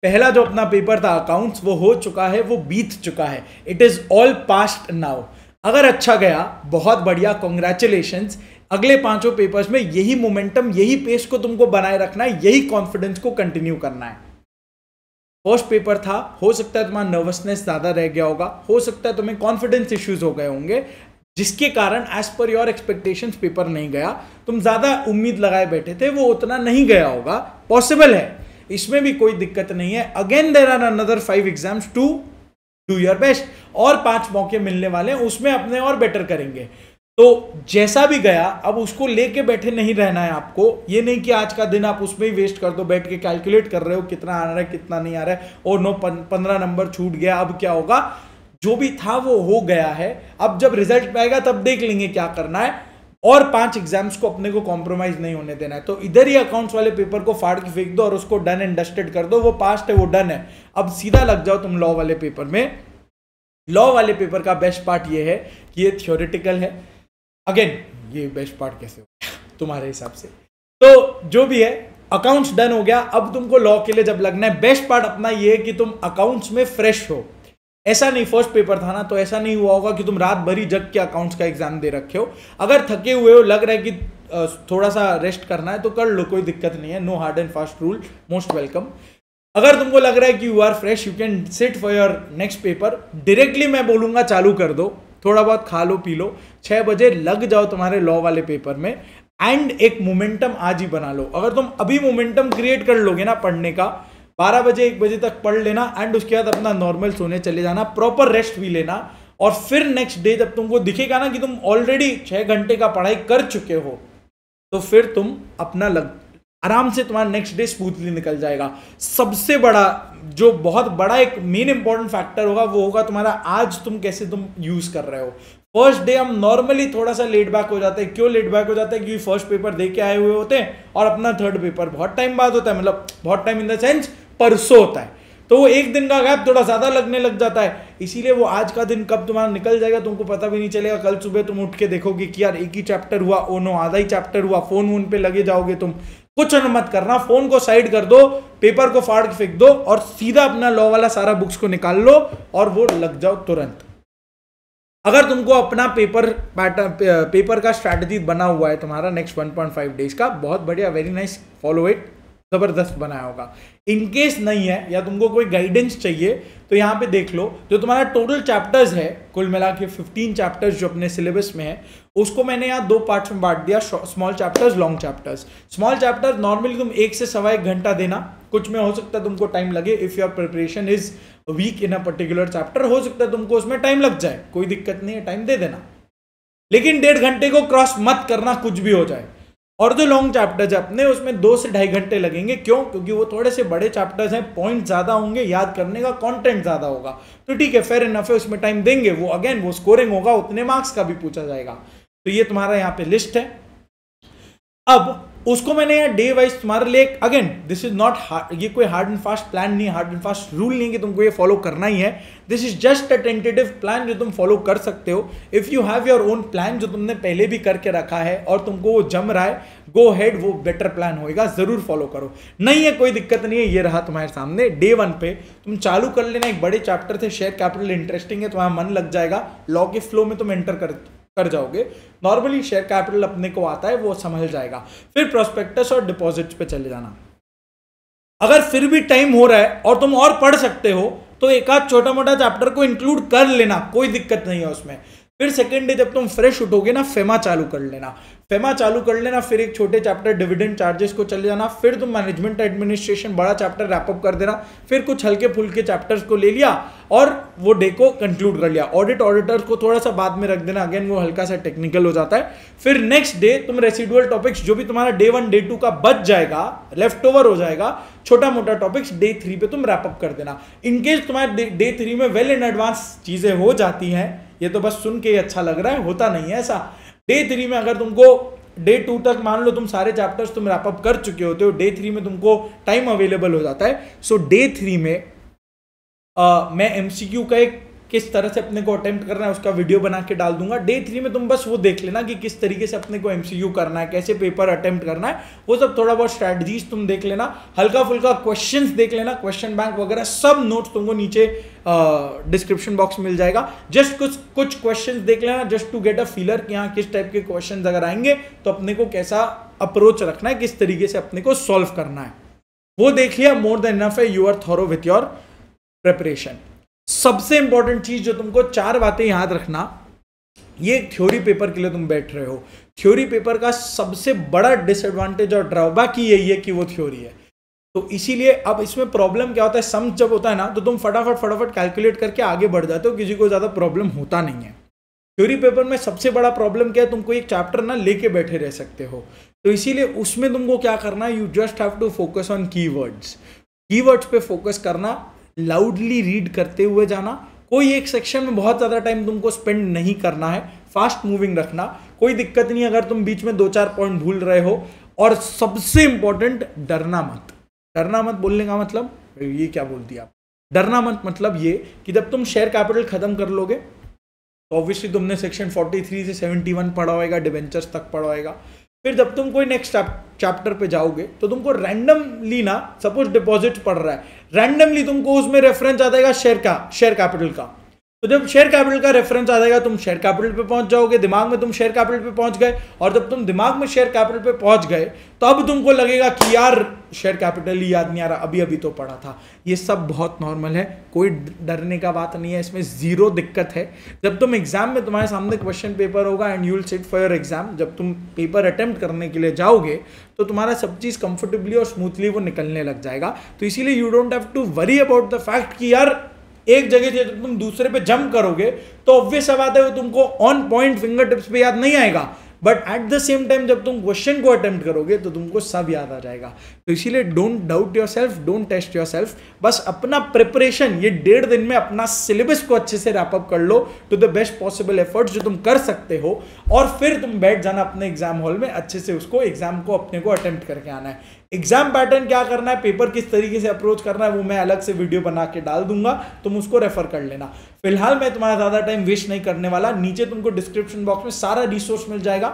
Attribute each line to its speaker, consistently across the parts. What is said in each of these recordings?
Speaker 1: पहला जो अपना पेपर था अकाउंट्स वो हो चुका है, वो बीत चुका है, it is all past now. अगर अच्छा गया बहुत बढ़िया, कॉन्ग्रेचुलेशंस। अगले 5 पेपर्स में यही मोमेंटम, यही पेस को तुमको बनाए रखना है, यही कॉन्फिडेंस को कंटिन्यू करना है। फर्स्ट पेपर था, हो सकता है तुम्हारा नर्वसनेस ज्यादा रह गया होगा, हो सकता है तुम्हें कॉन्फिडेंस इश्यूज हो गए होंगे, जिसके कारण as per your expectations paper नहीं गया। तुम ज्यादा उम्मीद लगाए बैठे थे, वो उतना नहीं गया होगा, पॉसिबल है, इसमें भी कोई दिक्कत नहीं है। Again there are another 5 exams to do your best, और 5 मौके मिलने वाले हैं, उसमें अपने और बेटर करेंगे। तो जैसा भी गया अब उसको लेके बैठे नहीं रहना है आपको। ये नहीं कि आज का दिन आप उसमें ही वेस्ट कर दो, बैठ के कैलकुलेट कर रहे हो कितना आ रहा है कितना नहीं आ रहा है, और 15 नंबर छूट गया, अब क्या होगा। जो भी था वो हो गया है, अब जब रिजल्ट आएगा तब देख लेंगे क्या करना है। और 5 एग्जाम्स को अपने को कॉम्प्रोमाइज नहीं होने देना है। तो इधर ही अकाउंट्स वाले पेपर को फाड़ के फेंक दो और उसको डन एंड डस्टेड कर दो, वो पास्ट है, वो डन है। अब सीधा लग जाओ तुम लॉ वाले पेपर में। लॉ वाले पेपर का बेस्ट पार्ट ये है कि ये थियोरेटिकल है। अगेन ये बेस्ट पार्ट कैसे हो गया तुम्हारे हिसाब से, तो जो भी है अकाउंट्स डन हो गया। अब तुमको लॉ के लिए जब लगना है, बेस्ट पार्ट अपना ये है कि तुम अकाउंट्स में फ्रेश हो। ऐसा नहीं, फर्स्ट पेपर था ना, तो ऐसा नहीं हुआ होगा कि तुम रात भर ही जग के अकाउंट्स का एग्जाम दे रखे हो। अगर थके हुए हो, लग रहा है कि थोड़ा सा रेस्ट करना है तो कर लो, कोई दिक्कत नहीं है, no hard and fast rule, most welcome. अगर तुमको लग रहा है कि you are fresh, you can sit for your next paper. Directly मैं बोलूंगा चालू कर दो, थोड़ा बहुत खा लो पी लो, 6 बजे लग जाओ तुम्हारे लॉ वाले पेपर में, एंड एक मोमेंटम आज ही बना लो। अगर तुम अभी मोमेंटम क्रिएट कर लोगे ना पढ़ने का, 12 बजे 1 बजे तक पढ़ लेना, एंड उसके बाद अपना नॉर्मल सोने चले जाना, प्रॉपर रेस्ट भी लेना, और फिर नेक्स्ट डे जब तुमको दिखेगा ना कि तुम ऑलरेडी 6 घंटे का पढ़ाई कर चुके हो, तो फिर तुम अपना आराम से तुम्हारा नेक्स्ट डे स्मूथली निकल जाएगा। सबसे बड़ा जो बहुत बड़ा एक मेन इंपॉर्टेंट फैक्टर होगा वो होगा तुम्हारा आज तुम कैसे तुम यूज कर रहे हो। फर्स्ट डे हम नॉर्मली थोड़ा सा लेट बैक हो जाते हैं। क्यों लेट बैक हो जाता है? क्योंकि फर्स्ट पेपर दे के आए हुए होते हैं और अपना थर्ड पेपर बहुत टाइम बाद होता है, मतलब बहुत टाइम इन द सेंस परसों होता है, तो वो एक दिन का गैप थोड़ा ज्यादा लगने लग जाता है। इसीलिए वो आज का दिन कब तुम्हारा निकल जाएगा तुमको पता भी नहीं चलेगा। कल सुबह तुम उठ के देखोगे कि यार एक ही चैप्टर हुआ, ओ नो आधा ही चैप्टर हुआ, फोन वोन पे लगे जाओगे तुम। कुछ मत करना, फोन को साइड कर दो, पेपर को फाड़ के फेंक दो और सीधा अपना लॉ वाला सारा बुक्स को निकाल लो और वो लग जाओ तुरंत। अगर तुमको अपना पेपर का स्ट्रैटेजी बना हुआ है तुम्हारा नेक्स्ट 1.5 डेज का, बहुत बढ़िया, वेरी नाइस, फॉलो इट, जबरदस्त बनाया होगा। इनकेस नहीं है या तुमको कोई गाइडेंस चाहिए तो यहाँ पे देख लो, जो तुम्हारा टोटल चैप्टर्स है कुल मिला के 15 चैप्टर्स जो अपने सिलेबस में है, उसको मैंने यहाँ 2 पार्ट्स में बांट दिया, small chapters, long chapters. Small chapter normally तुम 1 से सवा 1 घंटा देना, कुछ में हो सकता है तुमको टाइम लगे, if your preparation is weak in a particular chapter, हो सकता है तुमको उसमें टाइम लग जाए, कोई दिक्कत नहीं है, टाइम दे देना, लेकिन 1.5 घंटे को क्रॉस मत करना कुछ भी हो जाए। और जो लॉन्ग चैप्टर्स है अपने, उसमें 2 से 2.5 घंटे लगेंगे। क्यों? क्योंकि वो थोड़े से बड़े चैप्टर्स हैं, पॉइंट ज्यादा होंगे, याद करने का कंटेंट ज्यादा होगा, तो ठीक है, फेयर इनफ है, उसमें टाइम देंगे। वो अगेन वो स्कोरिंग होगा, उतने मार्क्स का भी पूछा जाएगा। तो ये तुम्हारा यहाँ पे लिस्ट है। अब उसको मैंने यहाँ डे वाइज तुम्हारे लिए, अगेन दिस इज नॉट, ये कोई हार्ड एंड फास्ट प्लान नहीं, हार्ड एंड फास्ट रूल नहीं कि तुमको ये फॉलो करना ही है। This is just a tentative plan जो तुम फॉलो कर सकते हो। If you have your own plan जो तुमने पहले भी करके रखा है और तुमको वो जम रहा है, गो हेड, वो बेटर प्लान होएगा, जरूर फॉलो करो। नहीं है कोई दिक्कत नहीं है, ये रहा तुम्हारे सामने। डे 1 पे तुम चालू कर लेना, एक बड़े चैप्टर थे, शेयर कैपिटल इंटरेस्टिंग है, तुम्हारा मन लग जाएगा, लॉ के फ्लो में तुम एंटर कर जाओगे। नॉर्मली शेयर कैपिटल अपने को आता है, वो समझ जाएगा। फिर प्रोस्पेक्टस और डिपॉजिट्स पे चले जाना। अगर फिर भी टाइम हो रहा है और तुम और पढ़ सकते हो तो एक आध छोटा मोटा चैप्टर को इंक्लूड कर लेना, कोई दिक्कत नहीं है उसमें। फिर सेकेंड डे जब तुम फ्रेश उठोगे ना, फेमा चालू कर लेना, फेमा चालू कर लेना। फिर एक छोटे चैप्टर डिविडेंड चार्जेस को चले जाना। फिर तुम मैनेजमेंट एडमिनिस्ट्रेशन बड़ा चैप्टर रैपअप कर देना। फिर कुछ हल्के फुल्के चैप्टर्स को ले लिया और वो डे को कंक्लूड कर लिया। ऑडिटर्स को थोड़ा सा बाद में रख देना, अगेन वो हल्का सा टेक्निकल हो जाता है। फिर नेक्स्ट डे तुम रेसिडुअल टॉपिक्स जो भी तुम्हारा डे 1 डे 2 का बच जाएगा, लेफ्ट ओवर हो जाएगा, छोटा मोटा टॉपिक्स डे 3 पे तुम रैपअप कर देना। इनकेस तुम्हारे डे 3 में वेल इन एडवांस चीजें हो जाती हैं, ये तो बस सुन के ही अच्छा लग रहा है, होता नहीं है ऐसा। डे 3 में अगर तुमको डे 2 तक मान लो तुम सारे चैप्टर्स तुम रैपअप कर चुके होते हो, डे 3 में तुमको टाइम अवेलेबल हो जाता है। सो डे 3 में मैं एमसीक्यू का एक किस तरह से अपने को अटेम्प्ट करना है उसका वीडियो बना के डाल दूंगा। डे 3 में तुम बस वो देख लेना कि किस तरीके से अपने को एमसीक्यू करना है, कैसे पेपर अटेम्प्ट करना है, वो सब थोड़ा बहुत स्ट्रैटेजीज तुम देख लेना, हल्का फुल्का क्वेश्चंस देख लेना, क्वेश्चन बैंक वगैरह सब नोट्स तुमको नीचे डिस्क्रिप्शन बॉक्स मिल जाएगा। जस्ट कुछ क्वेश्चंस देख लेना just to get a feeler कि हाँ किस टाइप के क्वेश्चंस अगर आएंगे तो अपने को कैसा अप्रोच रखना है, किस तरीके से अपने को सॉल्व करना है, वो देख लिया, मोर देन इनफ है। You are thorough with your preparation. सबसे इंपॉर्टेंट चीज जो तुमको 4 बातें याद रखना, ये थ्योरी पेपर के लिए तुम बैठ रहे हो, थ्योरी पेपर का सबसे बड़ा डिसएडवांटेज और ड्रॉबैक ही यही है कि वो थ्योरी है। तो इसीलिए अब इसमें प्रॉब्लम क्या होता है, सम जब होता है ना तो तुम फटाफट कैलकुलेट करके आगे बढ़ जाते हो, किसी को ज्यादा प्रॉब्लम होता नहीं है। थ्योरी पेपर में सबसे बड़ा प्रॉब्लम क्या है, तुमको एक चैप्टर ना लेके बैठे रह सकते हो, तो इसीलिए उसमें तुमको क्या करना है, you just have to focus on keywords. Keywords पे फोकस करना, लाउडली रीड करते हुए जाना, कोई एक सेक्शन में बहुत ज़्यादा टाइम तुमको स्पेंड नहीं करना है, फास्ट मूविंग रखना, कोई दिक्कत नहीं अगर तुम बीच में 2-4 पॉइंट भूल रहे हो। और सबसे इंपॉर्टेंट, डरना मत। डरना मत बोलने का मतलब, ये क्या बोल दिया आप, डरना मत मतलब ये कि जब तुम शेयर कैपिटल खत्म कर लोगे तो ऑब्वियसली तुमने सेक्शन 43 से 71 पढ़ा होगा, डिवेंचर्स तक पढ़ा होगा। फिर जब तुम कोई नेक्स्ट चैप्टर पे जाओगे तो तुमको रैंडमली ना, सपोज डिपॉजिट पढ़ रहा है, रैंडमली तुमको उसमें रेफरेंस आ जाएगा शेयर कैपिटल का। तो जब शेयर कैपिटल का रेफरेंस आ जाएगा तुम शेयर कैपिटल पे पहुंच जाओगे, दिमाग में तुम शेयर कैपिटल पे पहुंच गए, और जब तुम दिमाग में शेयर कैपिटल पे पहुंच गए तो अब तुमको लगेगा कि यार शेयर कैपिटल ही याद नहीं आ रहा, अभी तो पढ़ा था। ये सब बहुत नॉर्मल है, कोई डरने का बात नहीं है, इसमें जीरो दिक्कत है। जब तुम एग्जाम में, तुम्हारे सामने क्वेश्चन पेपर होगा and you will sit for your exam, जब तुम पेपर अटेम्प्ट करने के लिए जाओगे तो तुम्हारा सब चीज कंफर्टेबली और स्मूथली वो निकलने लग जाएगा। तो इसीलिए you don't have to worry about the fact कि यार एक जगह से जब तुम दूसरे पे जंप करोगे तो ऑब्वियस बात है वो तुमको ऑन पॉइंट फिंगर टिप्स पे याद नहीं आएगा, but at the same time जब तुम क्वेश्चन को अटेम्प्ट करोगे तो तुमको सब याद आ जाएगा। तो इसीलिए don't doubt yourself, don't test yourself, बस अपना प्रिपरेशन ये 1.5 दिन में अपना सिलेबस को अच्छे से रैप अप कर लो to the best possible efforts जो तुम कर सकते हो, और फिर तुम बैठ जाना अपने एग्जाम हॉल में, अच्छे से उसको एग्जाम को अपने को अटेम्प्ट करके आना है। एग्जाम पैटर्न क्या करना है, पेपर किस तरीके से अप्रोच करना है, वो मैं अलग से वीडियो बना के डाल दूंगा, तुम उसको रेफर कर लेना। फिलहाल मैं तुम्हारा ज्यादा टाइम वेस्ट नहीं करने वाला, नीचे तुमको डिस्क्रिप्शन बॉक्स में सारा रिसोर्स मिल जाएगा,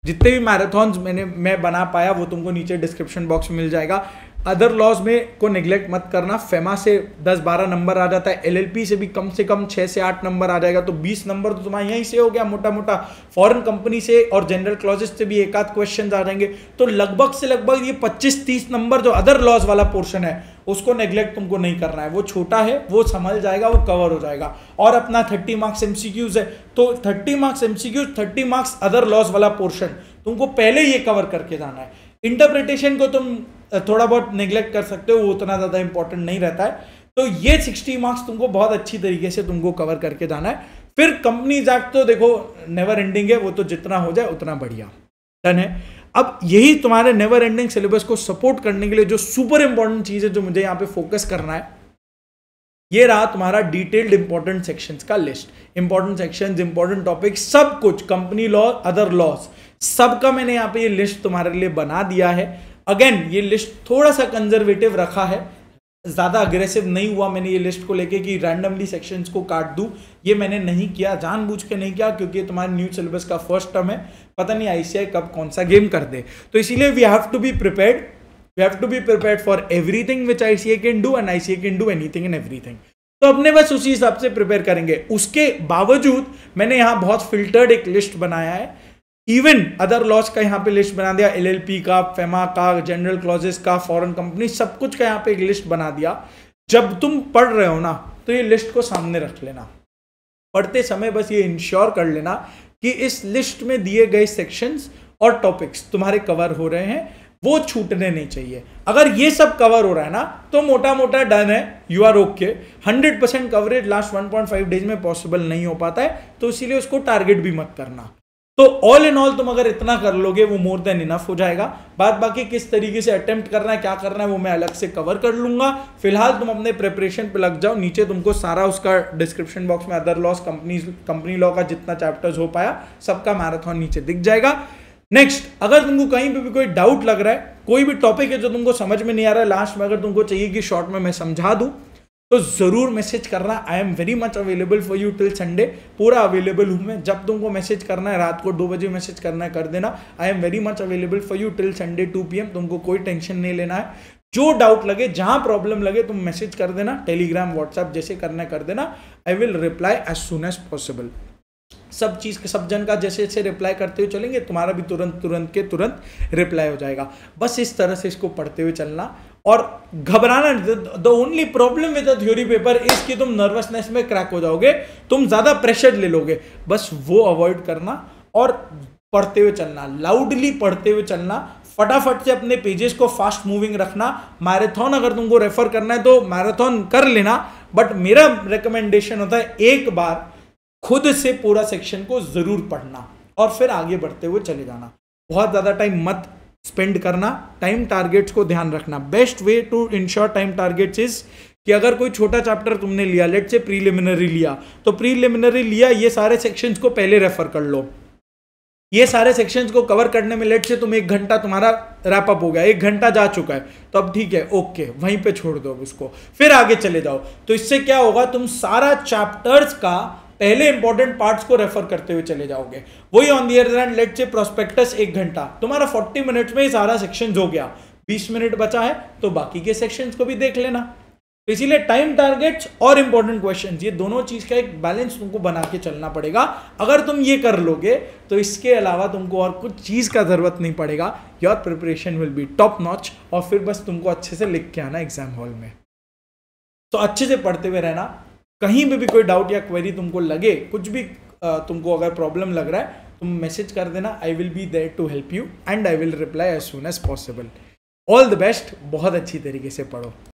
Speaker 1: जितने भी मैराथन्स मैं बना पाया वो तुमको नीचे डिस्क्रिप्शन बॉक्स में मिल जाएगा। अदर लॉज में को नेग्लेक्ट मत करना, फेमा से 10-12 नंबर आ जाता है, एलएलपी से भी कम 6 से 8 नंबर आ जाएगा, तो 20 नंबर तो तुम्हारा यहीं से हो गया मोटा मोटा। फॉरेन कंपनी से और जनरल क्लॉजेस से भी एक आध क्वेश्चन आ जाएंगे, तो लगभग से लगभग ये 25-30 नंबर जो अदर लॉज वाला पोर्शन है उसको नेग्लेक्ट तुमको नहीं करना है, वो छोटा है, वो संभल जाएगा, वो कवर हो जाएगा। और अपना 30 मार्क्स एमसीक्यूज है, तो 30 marks MCQs, 30 marks other laws वाला पोर्शन तुमको पहले ये कवर करके जाना है। इंटरप्रिटेशन को तुम थोड़ा बहुत नेग्लेक्ट कर सकते हो, वो उतना ज्यादा इंपॉर्टेंट नहीं रहता है। तो ये 60 मार्क्स तुमको बहुत अच्छी तरीके से तुमको कवर करके जाना है। फिर कंपनीज एक्ट तो देखो नेवर एंडिंग है, वो तो जितना हो जाए उतना बढ़िया, डन है। अब यही तुम्हारे नेवर एंडिंग सिलेबस को सपोर्ट करने के लिए जो सुपर इंपॉर्टेंट चीज है जो मुझे यहाँ पे फोकस करना है, ये रहा तुम्हारा डिटेल्ड इंपॉर्टेंट सेक्शंस का list. Important sections, important topic, सब कुछ, कंपनी लॉ, अदर लॉज, सबका मैंने यहाँ पे ये लिस्ट तुम्हारे लिए बना दिया है। अगेन ये लिस्ट थोड़ा सा कंजर्वेटिव रखा है, ज्यादा अग्रेसिव नहीं हुआ मैंने ये लिस्ट को लेके कि रैंडमली सेक्शंस को काट दूं, ये मैंने नहीं किया, जानबूझ के नहीं किया, क्योंकि तुम्हारे न्यू सिलेबस का फर्स्ट टर्म है, पता नहीं आईसीआई कब कौन सा गेम कर दे। तो इसीलिए we have to be prepared, we have to be prepared for everything which ICI can do, and ICI can do anything and everything. तो अपने बस उसी हिसाब से प्रिपेयर करेंगे। उसके बावजूद मैंने यहाँ बहुत फिल्टर्ड एक लिस्ट बनाया है, इवन अदर लॉज का यहाँ पे लिस्ट बना दिया, एलएलपी का, फेमा का, जनरल क्लॉजेस का, फॉरेन कंपनी, सब कुछ का यहाँ पे एक लिस्ट बना दिया। जब तुम पढ़ रहे हो ना तो ये लिस्ट को सामने रख लेना, पढ़ते समय बस ये इंश्योर कर लेना कि इस लिस्ट में दिए गए सेक्शंस और टॉपिक्स तुम्हारे कवर हो रहे हैं, वो छूटने नहीं चाहिए। अगर ये सब कवर हो रहा है ना तो मोटा मोटा डन है, you are okay. 100% coverage last 1.5 days में पॉसिबल नहीं हो पाता है, तो इसीलिए उसको टारगेट भी मत करना। तो ऑल इन ऑल तुम अगर इतना कर लोगे वो मोर देन इनफ हो जाएगा। बात बाकी किस तरीके से अटेम्प्ट करना है, क्या करना है, वो मैं अलग से कवर कर लूंगा। फिलहाल तुम अपने प्रिपरेशन पे लग जाओ, नीचे तुमको सारा उसका डिस्क्रिप्शन बॉक्स में अदर लॉज, कंपनी लॉ का जितना चैप्टर्स हो पाया सबका मैराथन नीचे दिख जाएगा। नेक्स्ट, अगर तुमको कहीं पे भी कोई डाउट लग रहा है, कोई भी टॉपिक है जो तुमको समझ में नहीं आ रहा है, लास्ट में अगर तुमको चाहिए कि शॉर्ट में मैं समझा दूं, तो जरूर मैसेज करना। I am very much available for you till Sunday, पूरा अवेलेबल हूँ मैं। जब तुमको मैसेज करना है, रात को 2 बजे मैसेज करना है, कर देना। I am very much available for you till Sunday 2 PM। तुमको कोई टेंशन नहीं लेना है। जो डाउट लगे, जहां प्रॉब्लम लगे, तुम मैसेज कर देना, टेलीग्राम व्हाट्सएप जैसे करना है कर देना। I will reply as soon as possible. सब चीज के सब जन का जैसे जैसे रिप्लाई करते हुए चलेंगे, तुम्हारा भी तुरंत रिप्लाई हो जाएगा। बस इस तरह से इसको पढ़ते हुए चलना और घबराना। The only problem with the theory paper is कि तुम नर्वसनेस में क्रैक हो जाओगे, तुम ज्यादा प्रेशर ले लोगे। बस वो अवॉइड करना और पढ़ते हुए चलना, लाउडली पढ़ते हुए चलना। फटाफट से अपने पेजेस को फास्ट मूविंग रखना। मैराथन अगर तुमको रेफर करना है तो मैराथन कर लेना, बट मेरा रिकमेंडेशन होता है एक बार खुद से पूरा सेक्शन को जरूर पढ़ना और फिर आगे बढ़ते हुए चले जाना। बहुत ज्यादा टाइम मत स्पेंड करना। टाइम टारगेट्स को ध्यान रखना। Best way to ensure time targets is कि अगर कोई छोटा चैप्टर तुमने लिया, लेट से प्रीलिमिनरी लिया, तो प्रीलिमिनरी लिया, ये सारे सेक्शंस को पहले रेफर कर लो। ये सारे सेक्शंस को कवर करने में लेट से तुम 1 घंटा तुम्हारा रैप अप हो गया, 1 घंटा जा चुका है, तो अब ठीक है, ओके, वहीं पे छोड़ दो उसको, फिर आगे चले जाओ। तो इससे क्या होगा, तुम सारा चैप्टर्स का पहले इंपॉर्टेंट पार्ट्स को रेफर करते हुए चले जाओगे। वही on the other hand, let say prospectus 1 घंटा, तुम्हारा 40 मिनट्स में ही सारा सेक्शन हो गया, 20 मिनट बचा है तो बाकी के सेक्शंस को भी देख लेना। तो इसीलिए टाइम टारगेट्स और इंपॉर्टेंट क्वेश्चंस, ये दोनों चीज का एक बैलेंस तुमको बना के चलना पड़ेगा। अगर तुम ये कर लोगे तो इसके अलावा तुमको और कुछ चीज का जरूरत नहीं पड़ेगा। Your preparation will be top notch और फिर बस तुमको अच्छे से लिख के आना एग्जाम हॉल में। तो अच्छे से पढ़ते हुए रहना। कहीं भी कोई डाउट या क्वेरी तुमको लगे, कुछ भी तुमको अगर प्रॉब्लम लग रहा है, तुम मैसेज कर देना। I will be there to help you and I will reply as soon as possible. All the best. बहुत अच्छी तरीके से पढ़ो।